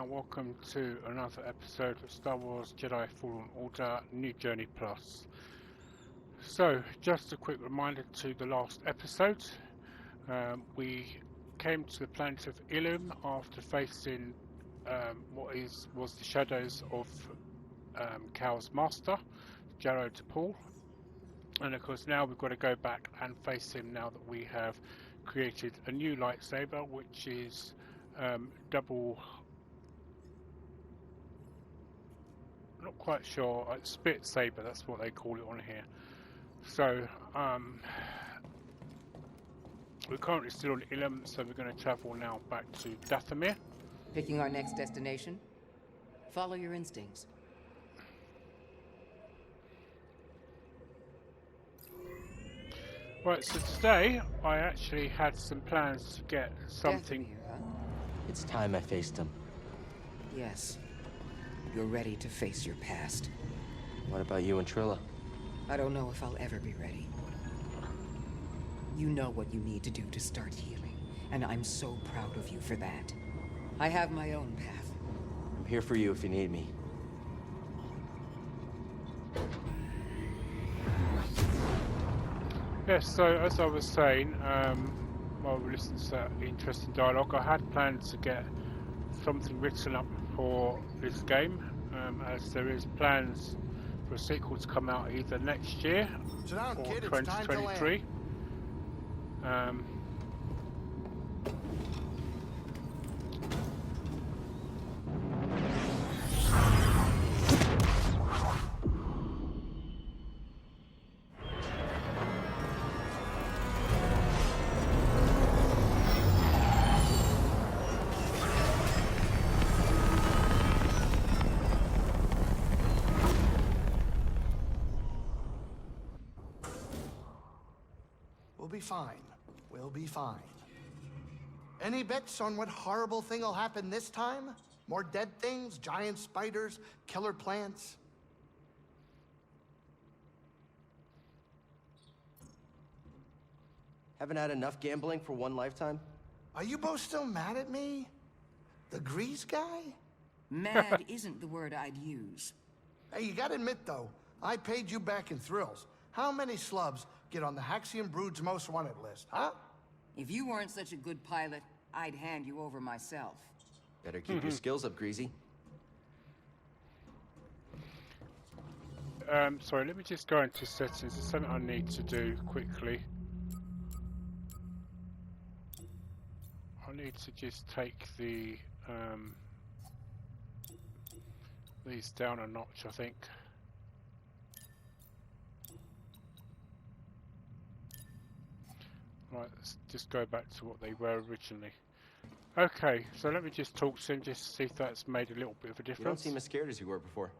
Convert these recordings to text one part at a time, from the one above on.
and welcome to another episode of Star Wars Jedi Fallen Order New Journey Plus. So, just a quick reminder to the last episode. We came to the planet of Ilum after facing was the shadows of Cal's master, Jarrod Paul. And of course now we've got to go back and face him now that we have created a new lightsaber, which is double, not quite sure, split saber, that's what they call it on here. So we're currently still on Ilum, so we're going to travel now back to Dathomir. Picking our next destination? Follow your instincts. Right, so today I actually had some plans to get something. Dathomir, huh? It's time I faced him. Yes. You're ready to face your past. What about you and Trilla? I don't know if I'll ever be ready. You know what you need to do to start healing, and I'm so proud of you for that. I have my own path. I'm here for you if you need me. Yes, so as I was saying, while we listened to that interesting dialogue, I had planned to get something written up for this game, as there is plans for a sequel to come out either next year or 2023. We'll be fine. We'll be fine. Any bets on what horrible thing will happen this time? More dead things, giant spiders, killer plants? Haven't had enough gambling for one lifetime? Are you both still mad at me? The Grease guy? Mad isn't the word I'd use. Hey, you gotta admit though, I paid you back in thrills. How many slubs get on the Haxian Brood's most wanted list, huh? If you weren't such a good pilot, I'd hand you over myself. Better keep your skills up, Greasy. Sorry, let me just go into settings. There's something I need to do quickly. I need to just take the these down a notch, I think. Right, let's just go back to what they were originally. Okay, so let me just talk to him just to see if that's made a little bit of a difference. You don't seem as scared as you were before.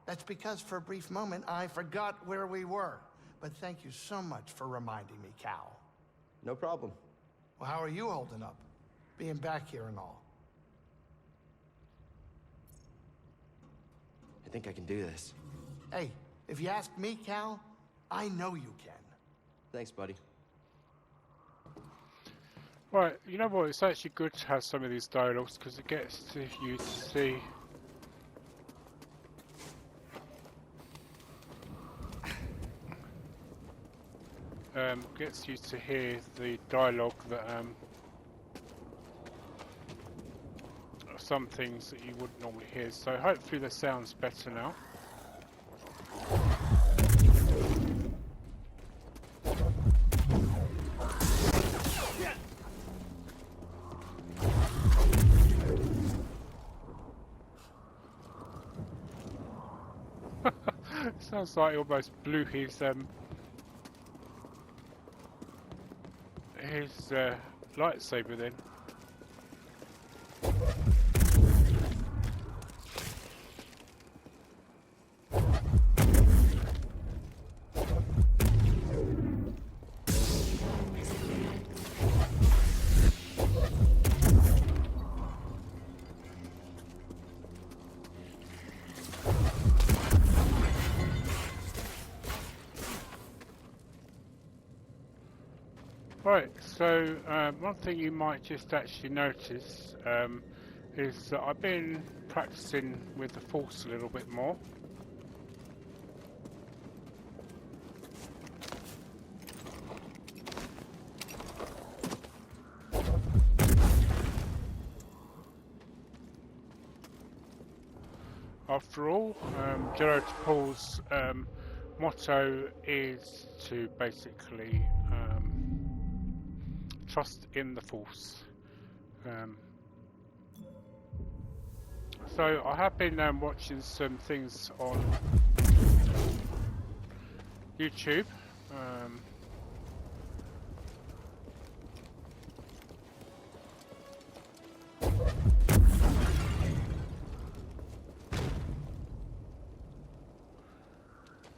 That's because for a brief moment I forgot where we were. But thank you so much for reminding me, Cal. No problem. Well, how are you holding up? Being back here and all. I think I can do this. Hey, if you ask me, Cal, I know you can. Thanks, buddy. Right, you know what, it's actually good to have some of these dialogues because it gets to you to see gets you to hear the dialogue that some things that you wouldn't normally hear, so hopefully the sound's better now. Sounds like he almost blew his lightsaber then. Right, so one thing you might just actually notice is that I've been practicing with the Force a little bit more. After all, Jedi Paul's motto is to basically trust in the Force. So I have been watching some things on YouTube.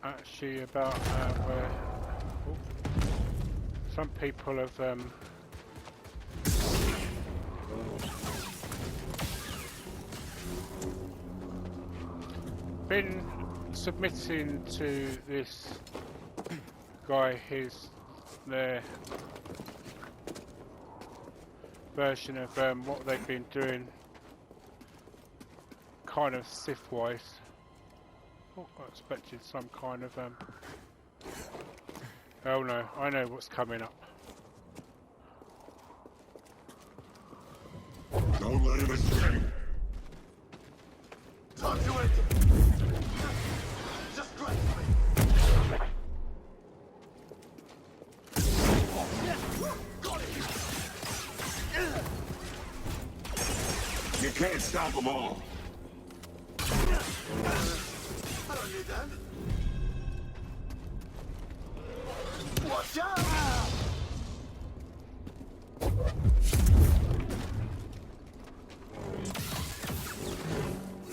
Actually about where some people have been submitting to this guy their version of what they've been doing, kind of Sith-wise. Oh, I expected some kind of oh no, I know what's coming up. Don't let him escape! Talk to it! Just strike me! You can't stop them all! I don't need that. Watch out!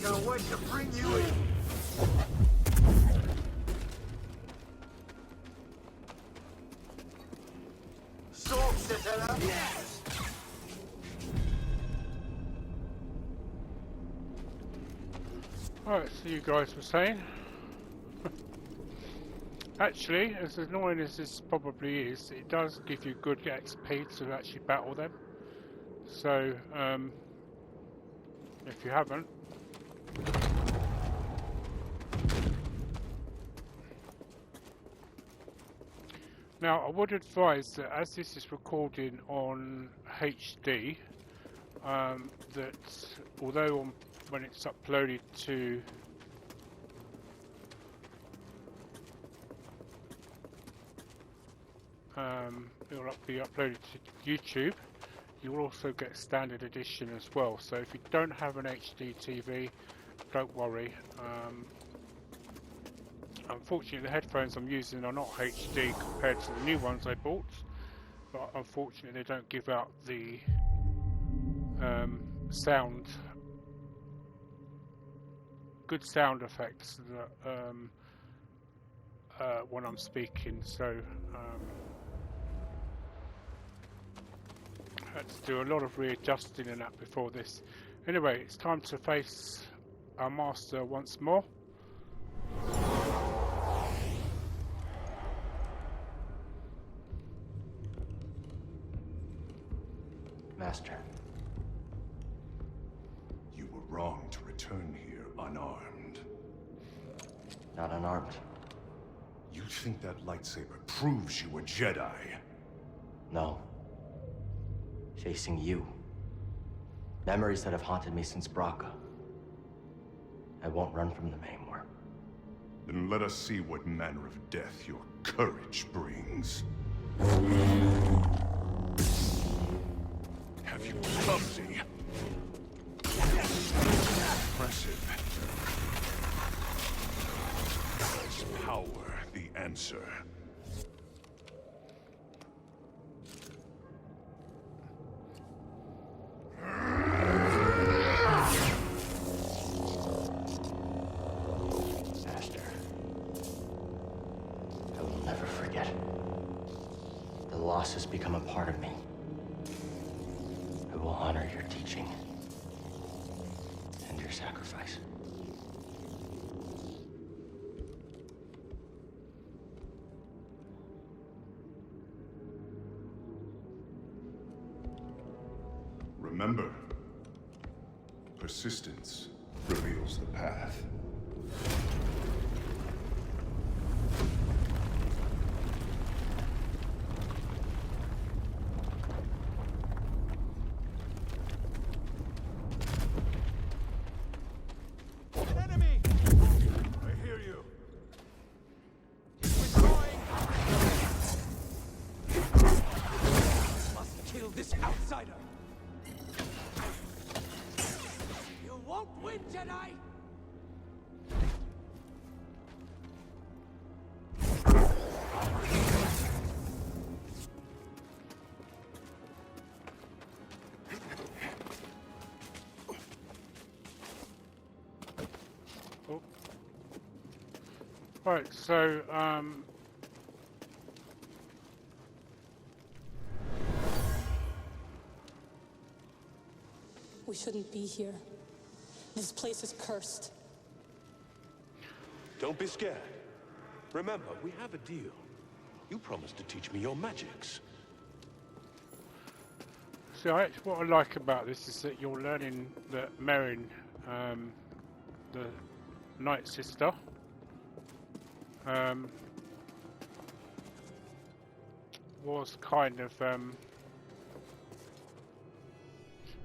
Gonna wait to bring you in. Sword sitter. Yes. Alright, so you guys were saying. Actually, as annoying as this probably is, it does give you good XP to actually battle them. So, if you haven't, now I would advise that as this is recording on HD, that although when it's uploaded to it'll be uploaded to YouTube, you will also get standard edition as well. So if you don't have an HD TV, don't worry. Unfortunately, the headphones I'm using are not HD compared to the new ones I bought, but unfortunately they don't give out the good sound effects that when I'm speaking. So I had to do a lot of readjusting and that before this. Anyway, it's time to face our master once more. Master. You were wrong to return here unarmed. Not unarmed. You think that lightsaber proves you a Jedi? No. Facing you. Memories that have haunted me since Braca. I won't run from them anymore. Then let us see what manner of death your courage brings. Have you clumsy? Impressive. Is power the answer? Master. I will never forget. The loss has become a part of me. I will honor your teaching and your sacrifice. Remember, Persistence reveals the path. Enemy! I hear you. He's withdrawing. Must kill this outsider. You won't win, Jedi! Oh. Right, so we shouldn't be here. This place is cursed. Don't be scared. Remember, we have a deal. You promised to teach me your magics. so what I like about this is that you're learning that Merrin, the Night Sister, was kind of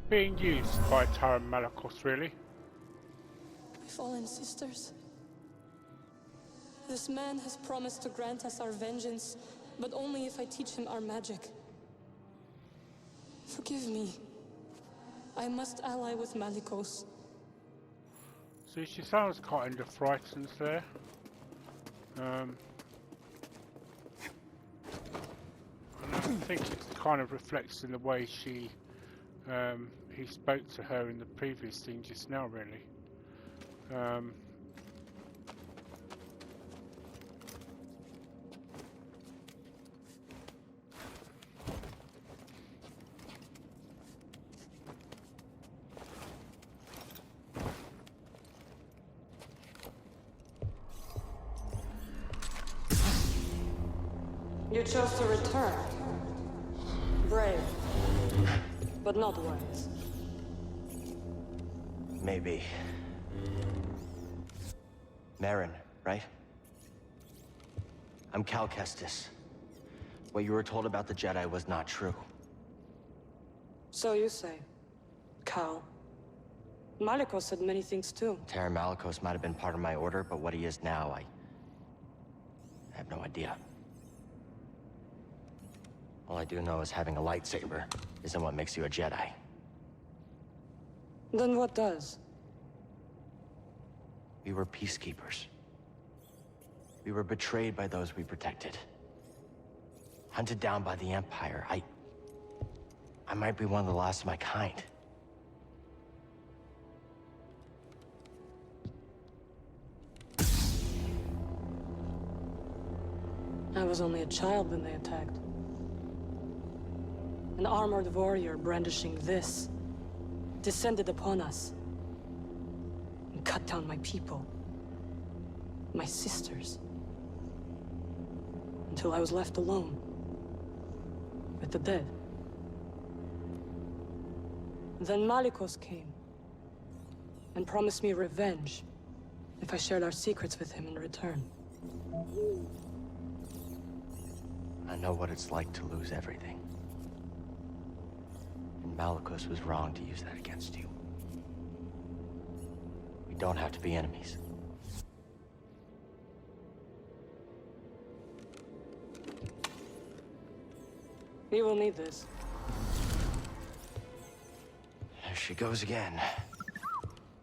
being used by Taron Malicos, really. My fallen sisters. This man has promised to grant us our vengeance, but only if I teach him our magic. Forgive me. I must ally with Malicos. So she sounds kind of frightened there. And I think it kind of reflects in the way he spoke to her in the previous thing just now, really. You chose to return. Brave, but not wise. Maybe. Merrin, right? I'm Cal Kestis. What you were told about the Jedi was not true. So you say. Cal. Malicos said many things too. Taron Malicos might have been part of my order, but what he is now, I have no idea. All I do know is having a lightsaber isn't what makes you a Jedi. Then what does? We were peacekeepers. We were betrayed by those we protected. Hunted down by the Empire. I might be one of the last of my kind. I was only a child when they attacked. An armored warrior brandishing this descended upon us and cut down my people, my sisters, until I was left alone with the dead. Then Malicos came and promised me revenge if I shared our secrets with him in return. I know what it's like to lose everything. And Malicos was wrong to use that against you. We don't have to be enemies. You will need this. There she goes again.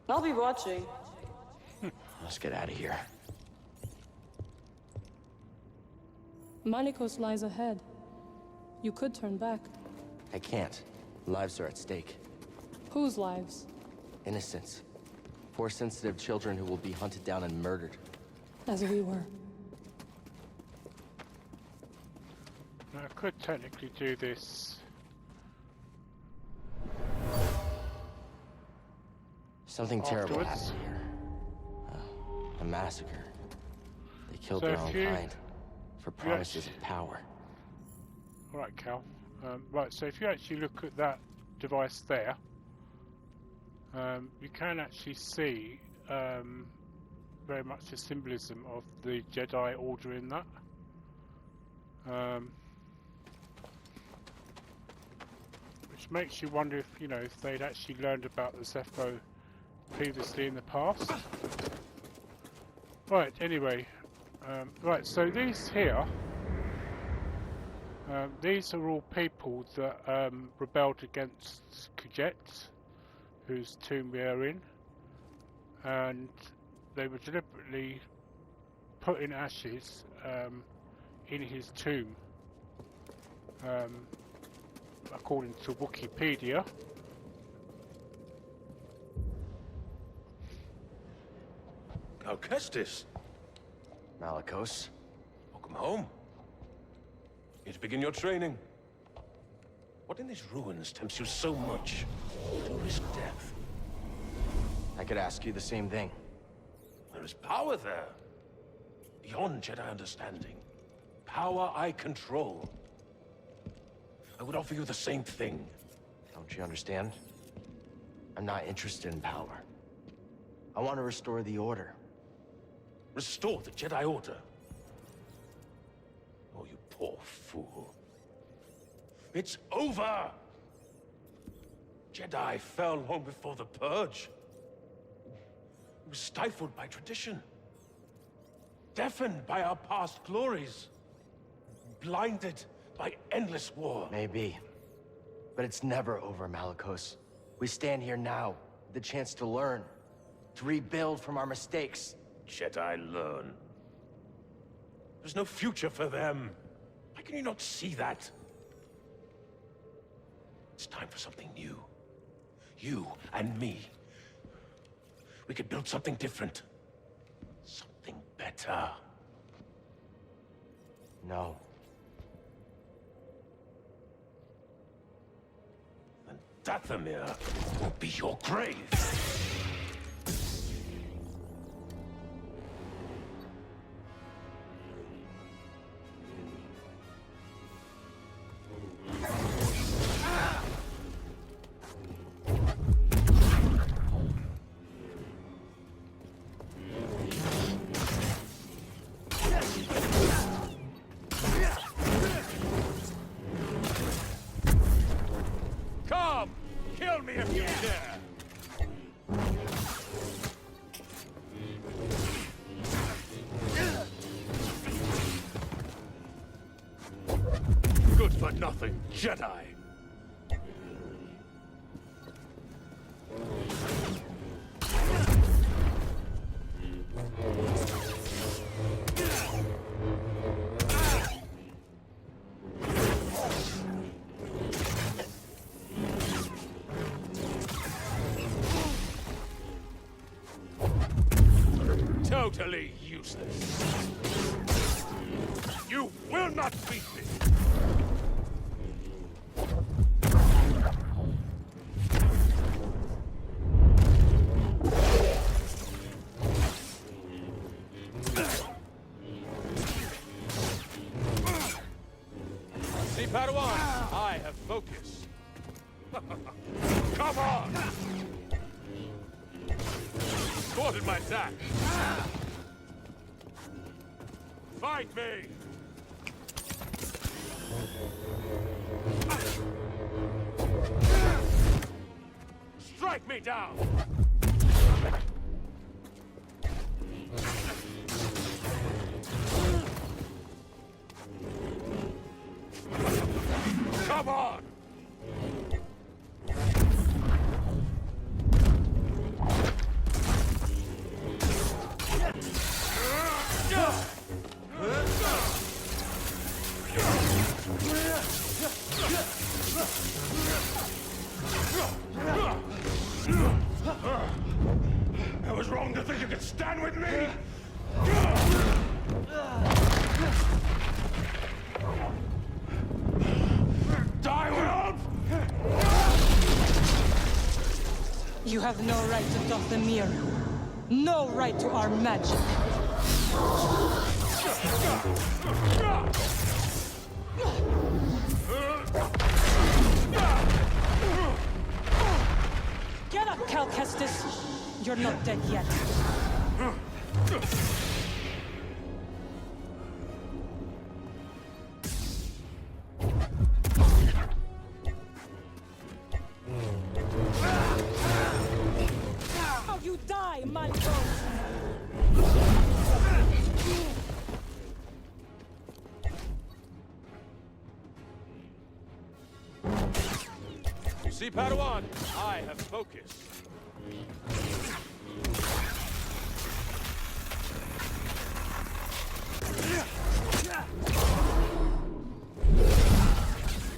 I'll be watching. Let's get out of here. Malicos lies ahead. You could turn back. I can't. Lives are at stake. Whose lives? Innocents. Force sensitive children who will be hunted down and murdered. As we were. I could technically do this. Something terrible Afterwards. happened here. A massacre. They killed So their if own you- kind for promises of power. Alright, Cal. Right, so if you actually look at that device there, you can actually see very much the symbolism of the Jedi Order in that. Which makes you wonder if, you know, if they'd actually learned about the Zepho previously in the past. Right, anyway, right, so these here, these are all people that rebelled against Khajet, whose tomb we are in, and they were deliberately put in ashes in his tomb, according to Wikipedia. Kestis, Malicos. welcome home. Here to begin your training. What in these ruins tempts you so much to risk death? I could ask you the same thing. There is power there, beyond Jedi understanding. Power I control. I would offer you the same thing. Don't you understand? I'm not interested in power. I want to restore the Order. Restore the Jedi Order. Oh, you poor fool. It's over! Jedi fell long before the Purge. It was stifled by tradition. Deafened by our past glories. Blinded by endless war. Maybe. But it's never over, Malicos. We stand here now, with the chance to learn. To rebuild from our mistakes. Jedi learn. There's no future for them. Why can you not see that? It's time for something new. You and me. We could build something different. Something better. No. And Dathomir will be your grave. Come! Kill me if you dare! Good for nothing, Jedi! Totally useless. You will not beat me! See, Padawan, I have focus. Come on! Thwarted my attack. Fight me! Strike me down! Come on! I was wrong to think you could stand with me! Die world! You have no right to Dathomir. No right to our magic. Get up, Cal Kestis! You're not dead yet. How you die, Malicos! See, Padawan, I have focus.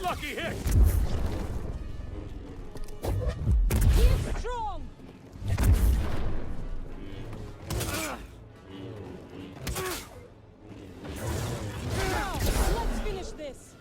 Lucky hit! Keep strong! Now, let's finish this!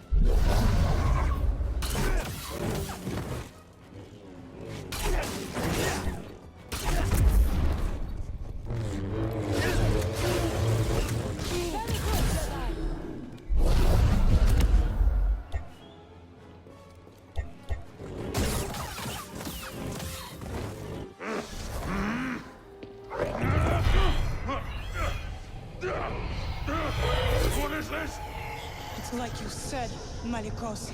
What is this? It's like you said, Malicos.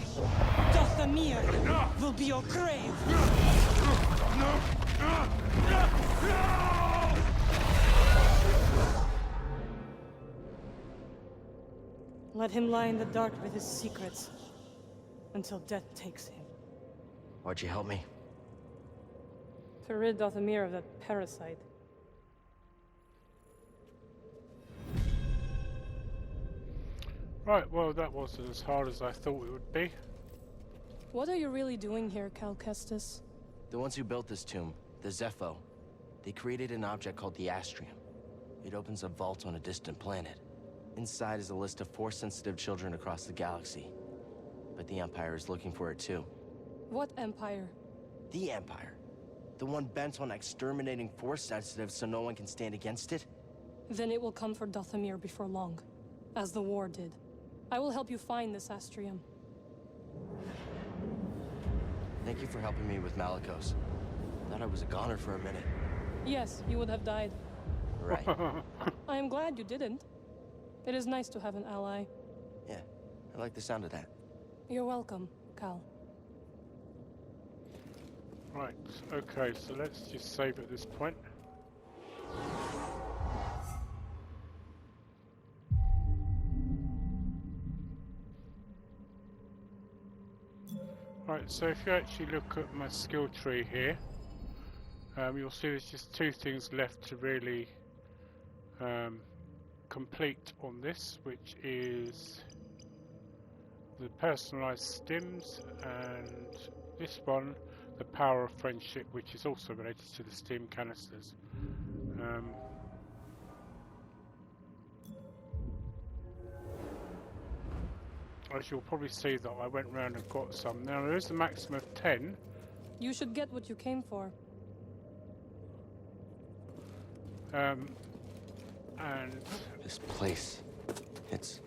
Dathomir will be your grave. Let him lie in the dark with his secrets until death takes him. Why'd you help me? To rid Dathomir of that parasite. Right, well that wasn't as hard as I thought it would be. What are you really doing here, Cal Kestis? The ones who built this tomb, the Zepho, they created an object called the Astrium. It opens a vault on a distant planet. Inside is a list of Force-sensitive children across the galaxy. But the Empire is looking for it too. What Empire? The Empire. The one bent on exterminating Force-sensitive so no one can stand against it? Then it will come for Dathomir before long, as the war did. I will help you find this Astrium. Thank you for helping me with Malicos. Thought I was a goner for a minute. Yes, you would have died. Right. I am glad you didn't. It is nice to have an ally. Yeah, I like the sound of that. You're welcome, Cal. Right, okay, so let's just save at this point. Right, so if you actually look at my skill tree here, you'll see there's just two things left to really complete on this, which is the personalized stims and this one, the power of friendship, which is also related to the stim canisters. As you'll probably see that I went around and got some. Now there is a maximum of 10. You should get what you came for. And This place, it's...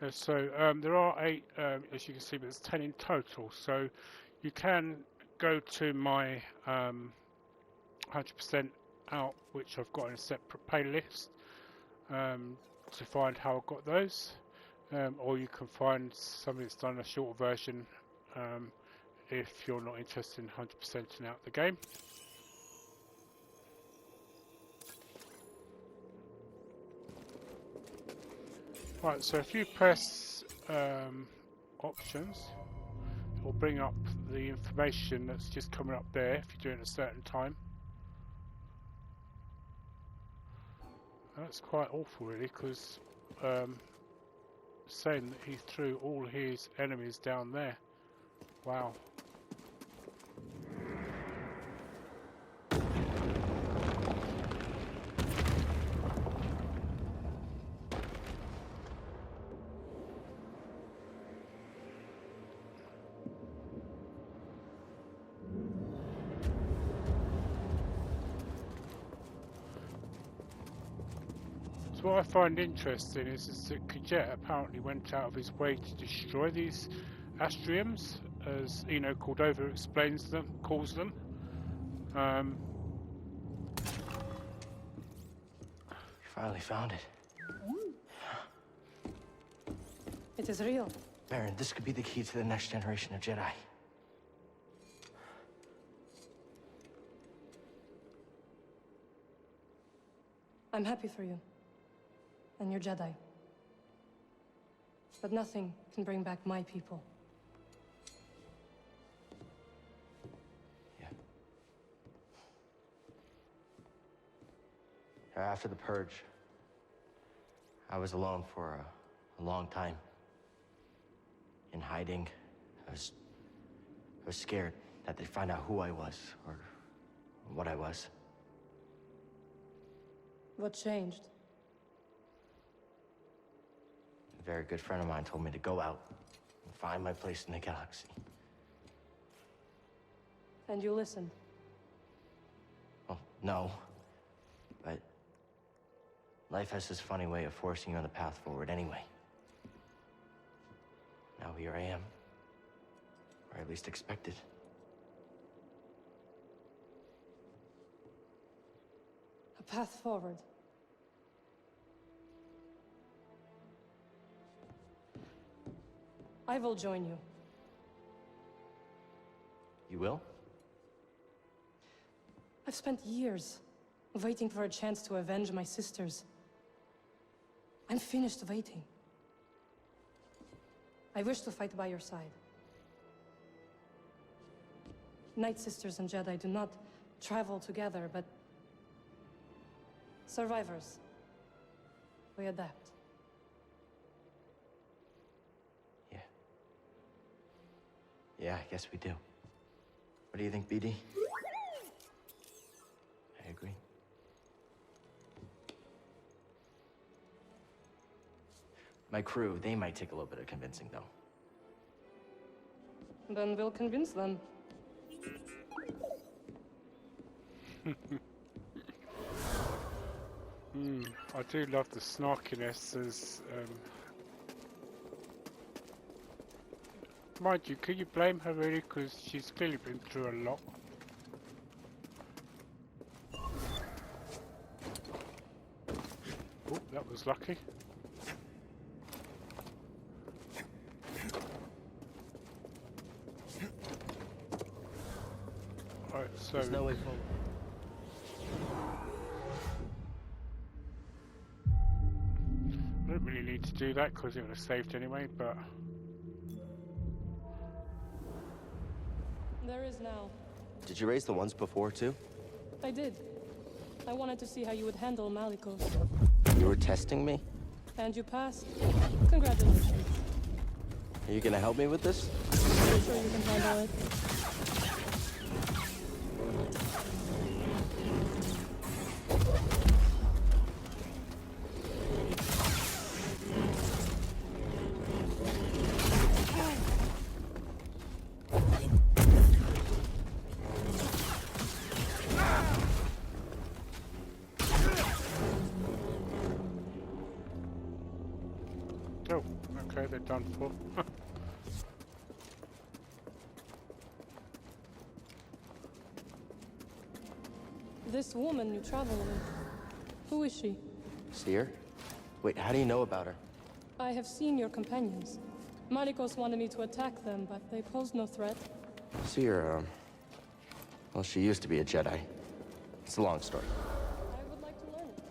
so there are 8, as you can see, but there's 10 in total. So you can go to my 100% out, which I've got in a separate playlist, to find how I got those, or you can find something that's done a short version if you're not interested in 100%ing out the game. Right, so if you press options, it will bring up the information that's just coming up there if you're doing it at a certain time. That's quite awful really, because saying that he threw all his enemies down there. Wow. what I find interesting is that Khajet apparently went out of his way to destroy these astriums, as Cordova calls them. You finally found it. It is real. Merrin, this could be the key to the next generation of Jedi. I'm happy for you. And your Jedi. But nothing can bring back my people. Yeah. After the Purge, I was alone for a long time. In hiding. I was scared that they'd find out who I was, or what I was. What changed? A very good friend of mine told me to go out and find my place in the galaxy. And you listened? Well, no. But life has this funny way of forcing you on the path forward anyway. Now here I am. Or at least expected. A path forward. I will join you. You will? I've spent years waiting for a chance to avenge my sisters. I'm finished waiting. I wish to fight by your side. Night Sisters and Jedi do not travel together, but survivors. We adapt. Yeah. Yeah, I guess we do. What do you think, BD? I agree. My crew, they might take a little bit of convincing, though. Then we'll convince them. I do love the snarkiness as... Mind you, can you blame her really? Because she's clearly been through a lot. Oh, that was lucky. Right, so... There's no way forward. I don't really need to do that because it would have saved anyway, but... There is now. Did you raise the ones before, too? I did. I wanted to see how you would handle Malicos. You were testing me? And you passed. Congratulations. Are you gonna help me with this? I'm sure you can handle it. Oh, okay, they're done for. This woman you travel with, who is she? See her? Wait, how do you know about her? I have seen your companions. Malicos wanted me to attack them, but they posed no threat. See her, well, she used to be a Jedi. It's a long story. I would like to learn it.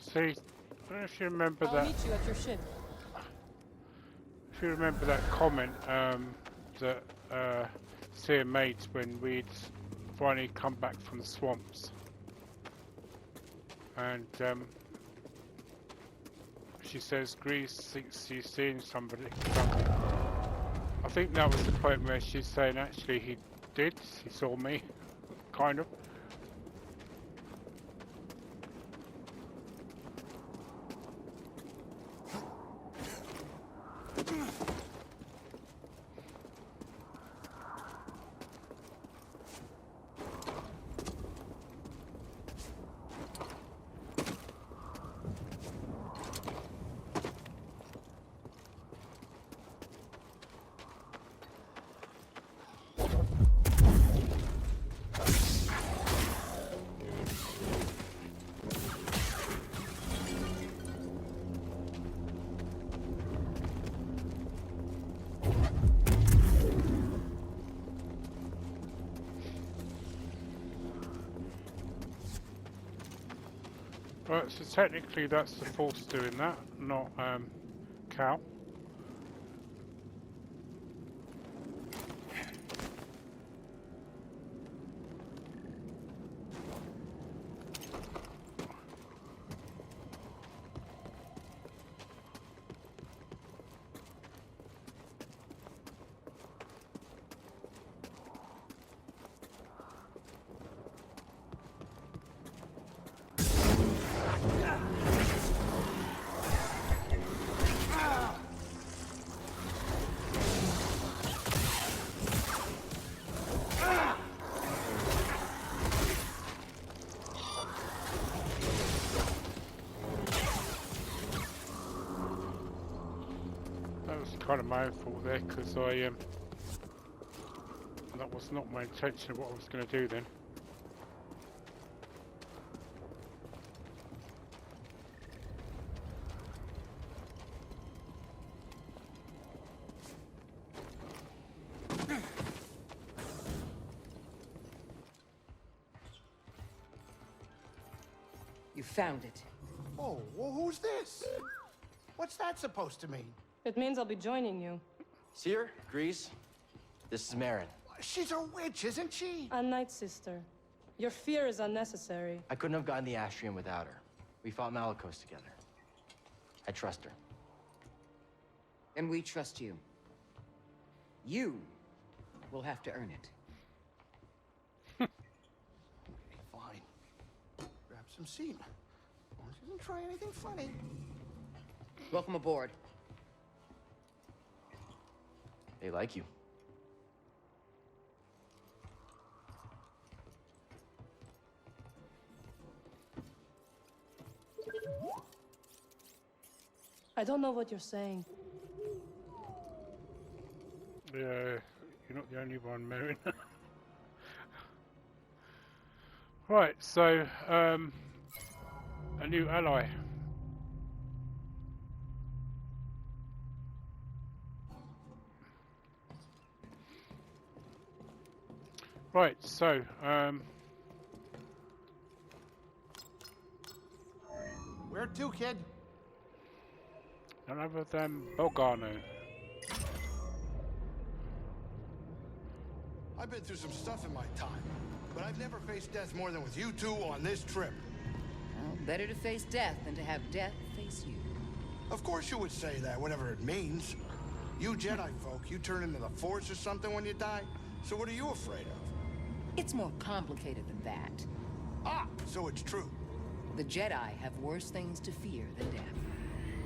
See, I don't know if you remember I'll that. meet you at your ship. If you remember that comment that Seer made when we'd finally come back from the swamps, and she says Grease thinks she's seeing somebody. I think that was the point where she's saying actually he saw me, kind of. Right, so technically that's the Force doing that, not Cal. Kind of my own fault there, because that was not my intention of what I was going to do then. You found it. Oh, well, who's this? What's that supposed to mean? It means I'll be joining you. Seer, Grease, this is Merrin. She's a witch, isn't she? A night sister. Your fear is unnecessary. I couldn't have gotten the Astrium without her. We fought Malicos together. I trust her. And we trust you. You will have to earn it. Fine. Grab some seat. She doesn't try anything funny. Welcome aboard. They like you. I don't know what you're saying. Yeah, you're not the only one, Merrin. Right, so a new ally. Right, so Where to, kid? none other than Bogano. I've been through some stuff in my time, but I've never faced death more than with you two on this trip. Well, better to face death than to have death face you. Of course you would say that, whatever it means. You Jedi folk, you turn into the Force or something when you die, so what are you afraid of? It's more complicated than that. Ah, so it's true. The Jedi have worse things to fear than death.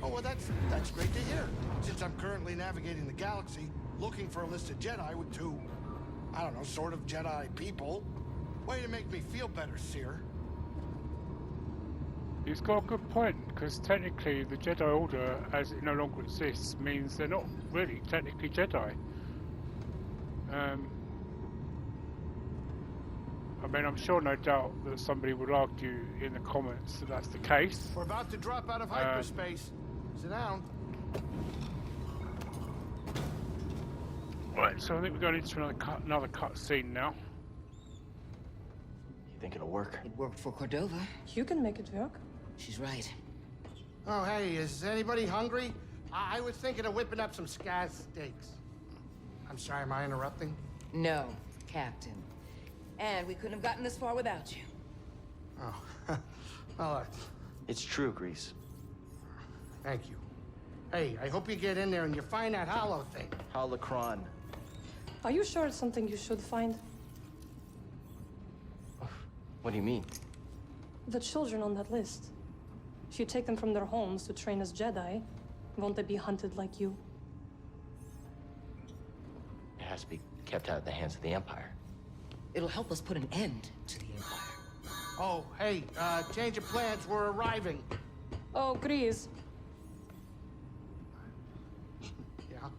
Oh, well, that's great to hear. Since I'm currently navigating the galaxy, looking for a list of Jedi with two, I don't know, sort of Jedi people. Way to make me feel better, Seer. He's got a good point, because technically the Jedi Order, as it no longer exists, means they're not really technically Jedi. I mean, I'm sure no doubt that somebody would argue in the comments that that's the case. We're about to drop out of hyperspace. Sit down. Right, so I think we're going into another cut scene now. You think it'll work? It worked for Cordova. You can make it work. She's right. Oh, hey, is anybody hungry? I was thinking of whipping up some scaz steaks. I'm sorry, am I interrupting? No, Captain. And we couldn't have gotten this far without you. Oh, well, It's true, Grease. thank you. Hey, I hope you get in there and you find that hollow thing. Holocron. Are you sure it's something you should find? What do you mean? The children on that list. If you take them from their homes to train as Jedi, won't they be hunted like you? It has to be kept out of the hands of the Empire. It'll help us put an end to the Empire. Oh, hey, change of plans, we're arriving. Oh, Grease. Yeah?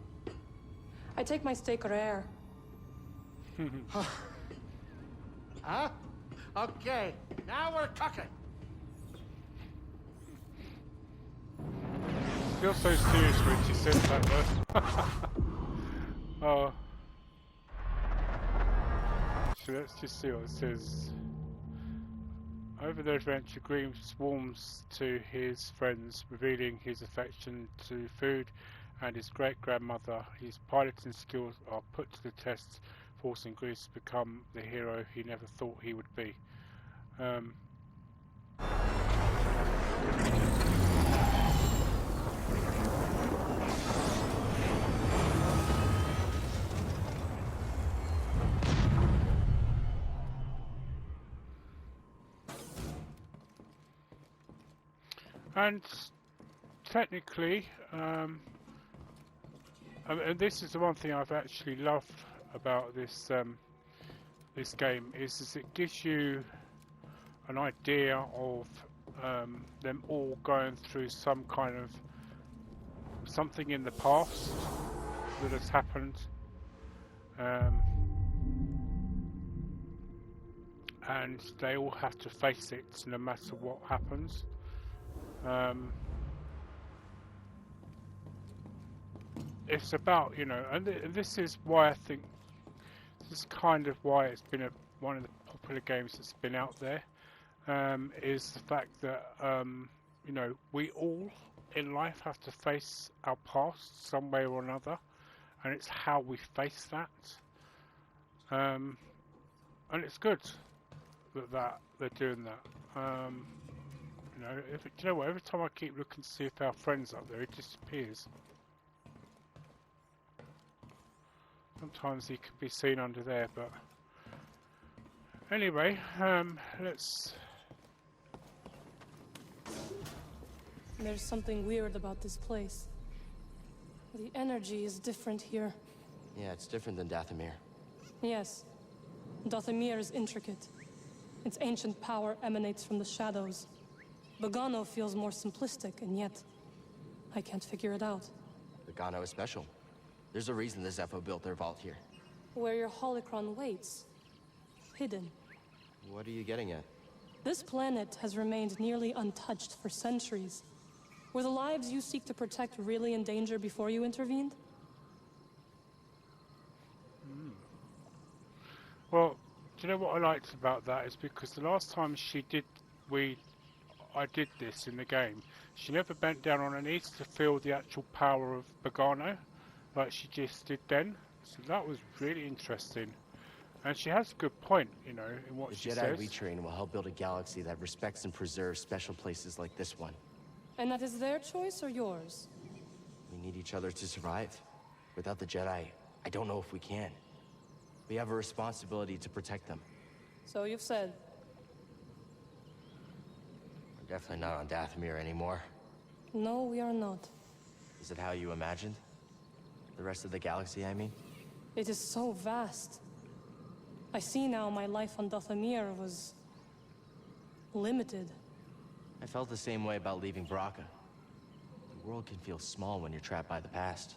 I take my steak rare. Huh? Okay, now we're cooking. Feels so serious when she says that word. Oh. So let's just see what it says. Over their adventure, Green warms to his friends, revealing his affection to food and his great-grandmother. His piloting skills are put to the test, forcing Green to become the hero he never thought he would be. And technically, and this is the one thing I've actually loved about this this game is it gives you an idea of them all going through some kind of something in the past that has happened, and they all have to face it no matter what happens. It's about, you know, and this is why I think this is kind of why it's been one of the popular games that's been out there, is the fact that you know, we all in life have to face our past some way or another, and it's how we face that, and it's good that they're doing that. You know, do you know what? Every time I keep looking to see if our friend's up there, it disappears. Sometimes he can be seen under there, but anyway, let's. There's something weird about this place. The energy is different here. Yeah, it's different than Dathomir. Yes. Dathomir is intricate. Its ancient power emanates from the shadows. Bogano feels more simplistic, and yet I can't figure it out. Bogano is special. There's a reason the Zepho built their vault here. Where your holocron waits. Hidden. What are you getting at? This planet has remained nearly untouched for centuries. Were the lives you seek to protect really in danger before you intervened? Well, do you know what I liked about that is because the last time I did this in the game, she never bent down on her knees to feel the actual power of Bogano, like she just did then. So that was really interesting. And she has a good point, you know, in what she says. The Jedi we train will help build a galaxy that respects and preserves special places like this one. And that is their choice or yours? We need each other to survive. Without the Jedi, I don't know if we can. We have a responsibility to protect them. So you've said. We're definitely not on Dathomir anymore. No, we are not. Is it how you imagined? The rest of the galaxy, I mean? It is so vast. I see now my life on Dathomir was limited. I felt the same way about leaving Bracca. The world can feel small when you're trapped by the past.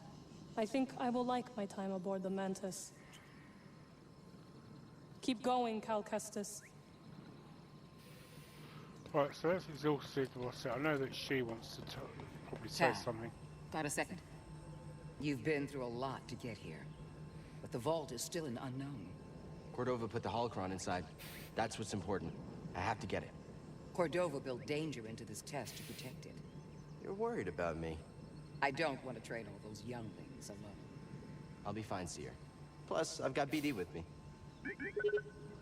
I think I will like my time aboard the Mantis. Keep going, Cal Kestis. Right, so that's exhausted. I know that she wants to probably say Cal, something. got a second? You've been through a lot to get here, but the vault is still an unknown. Cordova put the holocron inside. That's what's important. I have to get it. Cordova built danger into this test to protect it. You're worried about me. I don't want to train all those younglings alone. I'll be fine, Seer. Plus, I've got BD with me.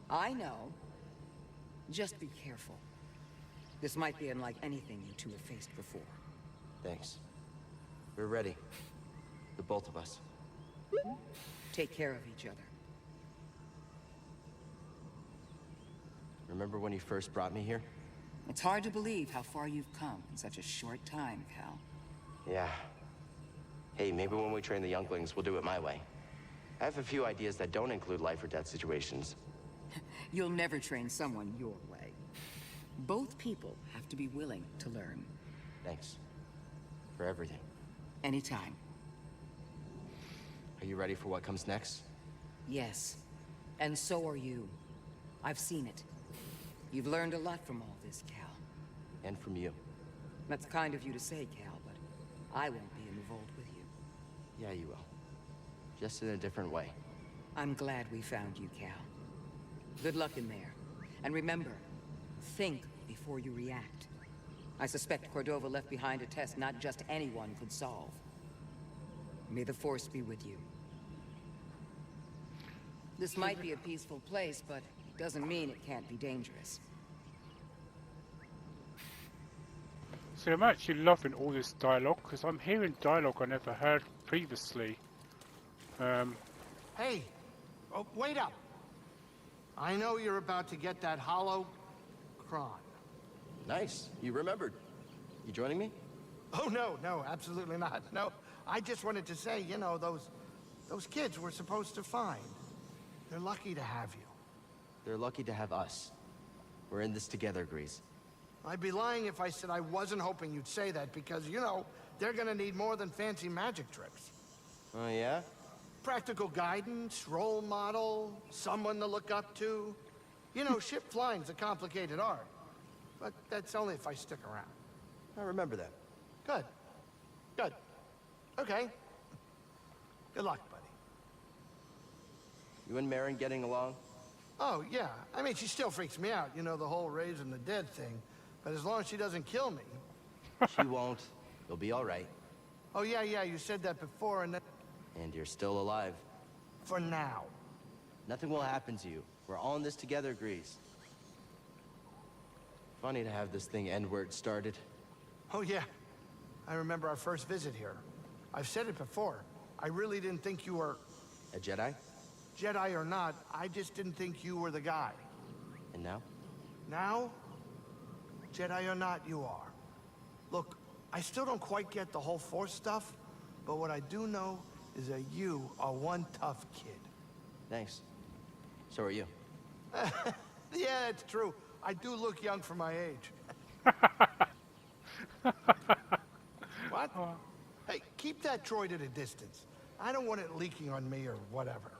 I know. Just be careful. This might be unlike anything you two have faced before. Thanks. We're ready. The both of us. Take care of each other. Remember when you first brought me here? It's hard to believe how far you've come in such a short time, Cal. Yeah. Hey, maybe when we train the younglings, we'll do it my way. I have a few ideas that don't include life or death situations. You'll never train someone your way. Both people have to be willing to learn. Thanks. For everything. Anytime. Are you ready for what comes next? Yes. And so are you. I've seen it. You've learned a lot from all this, Cal. And from you. That's kind of you to say, Cal, but I won't be in the vault with you. Yeah, you will. Just in a different way. I'm glad we found you, Cal. Good luck in there. And remember, Think before you react. I suspect Cordova left behind a test not just anyone could solve. May the Force be with you. This might be a peaceful place, but it doesn't mean it can't be dangerous. See, I'm actually loving all this dialogue, because I'm hearing dialogue I never heard previously. Hey, oh, wait up. I know you're about to get that hollow Kron. Nice. You remembered. You joining me? Oh, no, absolutely not. No, I just wanted to say, you know, those kids we're supposed to find. They're lucky to have you. They're lucky to have us. We're in this together, Grease. I'd be lying if I said I wasn't hoping you'd say that, because, you know, they're gonna need more than fancy magic tricks. Oh, yeah? Practical guidance, role model, someone to look up to. You know, ship flying's a complicated art. But that's only if I stick around. I remember that. Good. Good. Okay. Good luck, buddy. You and Merrin getting along? Oh, yeah. I mean, she still freaks me out, you know, the whole raising the dead thing. But as long as she doesn't kill me. She won't. You'll be all right. Oh, yeah, you said that before, and then... And you're still alive. For now. Nothing will happen to you. We're all in this together, Grease. Funny to have this thing end where it started. Oh, yeah. I remember our first visit here. I've said it before. I really didn't think you were... A Jedi? Jedi or not, I just didn't think you were the guy. And now? Now, Jedi or not, you are. Look, I still don't quite get the whole Force stuff, but what I do know is that you are one tough kid. Thanks. So are you. Yeah, it's true. I do look young for my age. What? Hey, keep that droid at a distance. I don't want it leaking on me or whatever.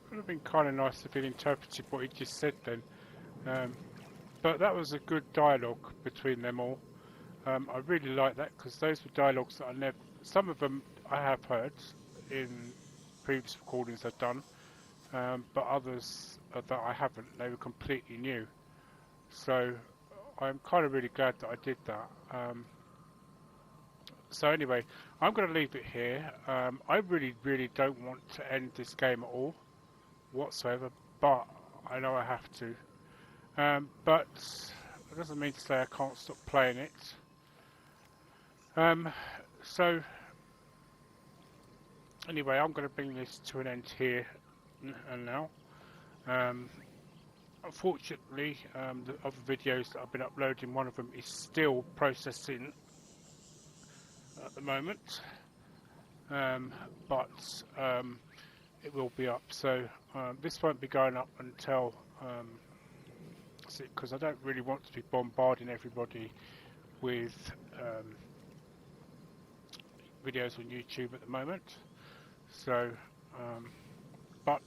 Would have been kind of nice if it interpreted what he just said then. But that was a good dialogue between them all. I really like that, because those were dialogues that I never... Some of them I have heard in previous recordings I've done, but others that I haven't. They were completely new. So I'm kind of really glad that I did that. So anyway, I'm going to leave it here. I really don't want to end this game at all, whatsoever, but I know I have to. But it doesn't mean to say I can't stop playing it. So anyway, I'm going to bring this to an end here and now. Unfortunately, the other videos that I've been uploading, one of them is still processing at the moment, but it will be up. So this won't be going up until because I don't really want to be bombarding everybody with videos on YouTube at the moment. So but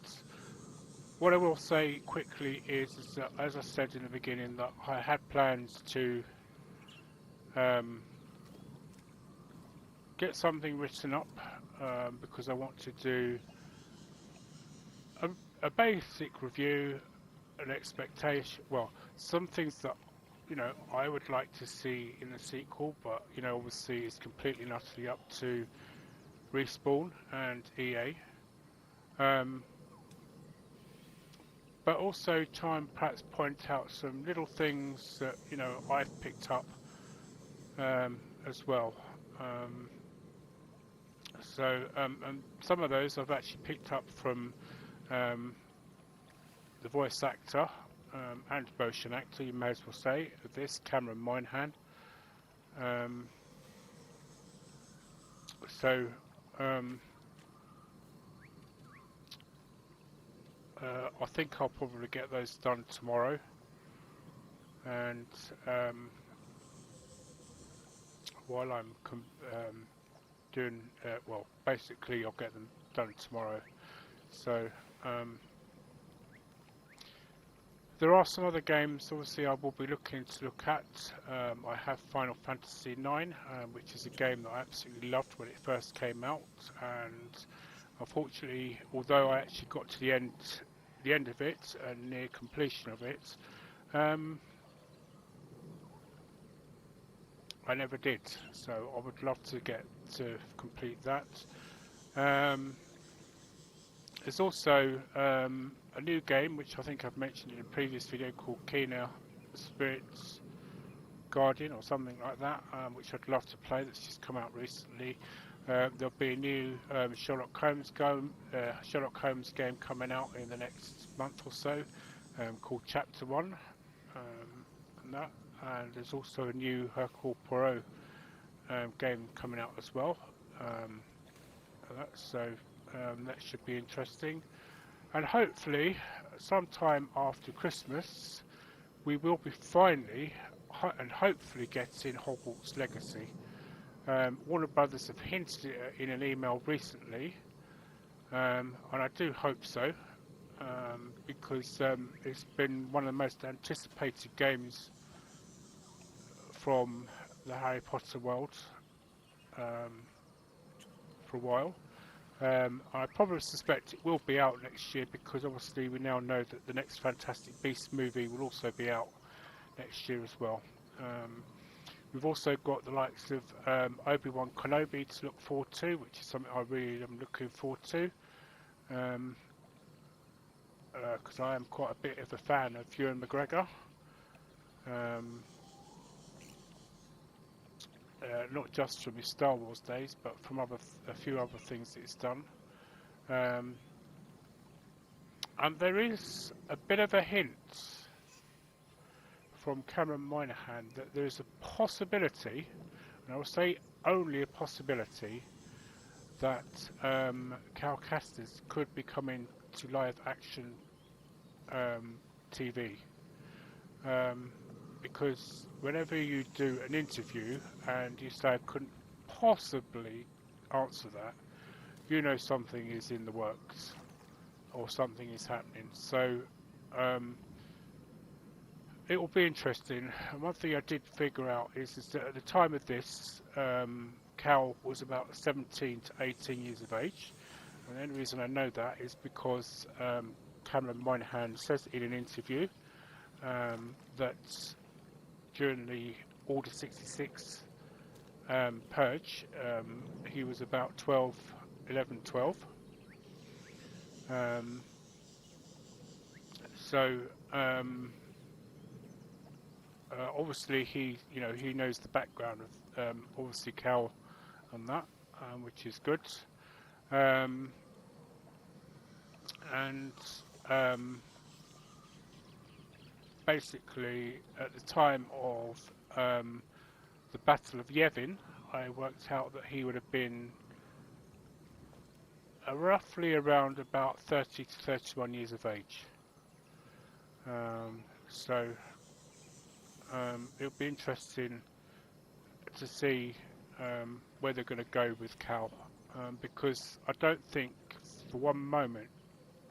what I will say quickly is that, as I said in the beginning, that I had plans to get something written up, because I want to do a basic review, an expectation, well, some things that, you know, I would like to see in the sequel, but, you know, obviously it's completely and utterly up to Respawn and EA. But also try and perhaps point out some little things that, you know, I've picked up as well. And some of those I've actually picked up from the voice actor and motion actor, you may as well say, of this, Cameron Moynihan. I think I'll probably get those done tomorrow, and while I'm doing, well, basically I'll get them done tomorrow. So there are some other games, obviously, I will be looking to look at. I have Final Fantasy IX, which is a game that I absolutely loved when it first came out, and Unfortunately, although I actually got to the end of it and near completion of it, I never did. So I would love to get to complete that. There's also a new game which I think I've mentioned in a previous video called Kena Spirits Guardian or something like that, which I'd love to play. That's just come out recently. There'll be a new Sherlock Holmes game coming out in the next month or so, called Chapter 1, and there's also a new Hercule Poirot game coming out as well. That should be interesting, and hopefully sometime after Christmas we will be finally and hopefully getting Hogwarts Legacy. Warner Brothers have hinted it in an email recently, and I do hope so, because it's been one of the most anticipated games from the Harry Potter world for a while. I probably suspect it will be out next year, because obviously we now know that the next Fantastic Beasts movie will also be out next year as well. We've also got the likes of Obi-Wan Kenobi to look forward to, which is something I really am looking forward to, because I am quite a bit of a fan of Ewan McGregor. Not just from his Star Wars days, but from a few other things that he's done. And there is a bit of a hint from Cameron Monaghan that there is a possibility, and I will say only a possibility, that Cal Kestis could be coming to live action TV. Because whenever you do an interview and you say I couldn't possibly answer that, you know something is in the works or something is happening. So it will be interesting. And one thing I did figure out is that at the time of this, Cal was about 17 to 18 years of age. And the only reason I know that is because Cameron Monaghan says in an interview that during the Order 66 purge, he was about 11, 12. Obviously he knows the background of obviously Cal and that, which is good. Basically, at the time of the Battle of Yavin, I worked out that he would have been roughly around about 30 to 31 years of age. It'll be interesting to see where they're going to go with Cal, because I don't think for one moment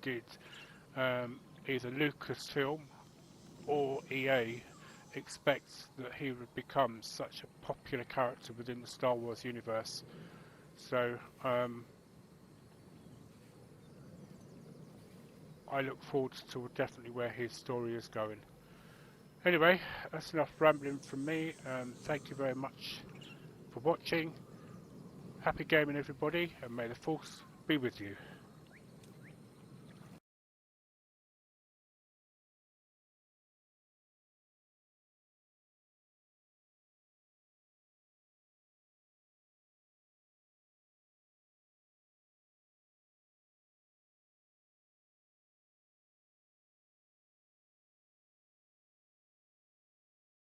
did either Lucasfilm or EA expect that he would become such a popular character within the Star Wars universe. So I look forward to definitely where his story is going. Anyway, that's enough rambling from me. Thank you very much for watching. Happy gaming, everybody, and may the Force be with you.